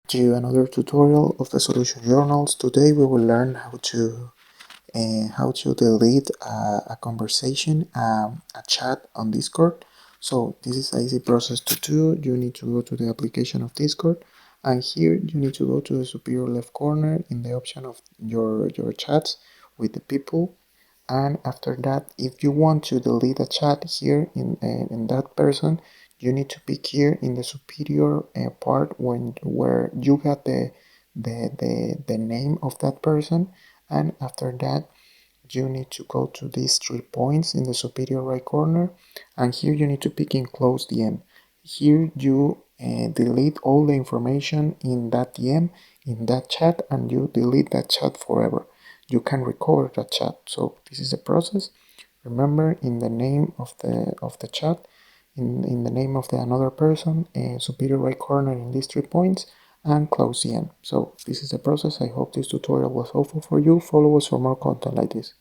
To another tutorial of the solution journals. Today we will learn how to delete a conversation, a chat on Discord. So this is an easy process to do. You need to go to the application of Discord, and here you need to go to the superior left corner in the option of your chats with the people. And after that, if you want to delete a chat here in that person, you need to pick here in the superior part where you got the name of that person, and after that you need to go to these 3 points in the superior right corner, and here you need to pick in close DM. Here you delete all the information in that DM, in that chat, and you delete that chat forever. You can record that chat. So this is the process. Remember, in the name of the chat, in the name of the another person, superior right corner in these 3 points, and close DM. So this is the process. I hope this tutorial was helpful for you. Follow us for more content like this.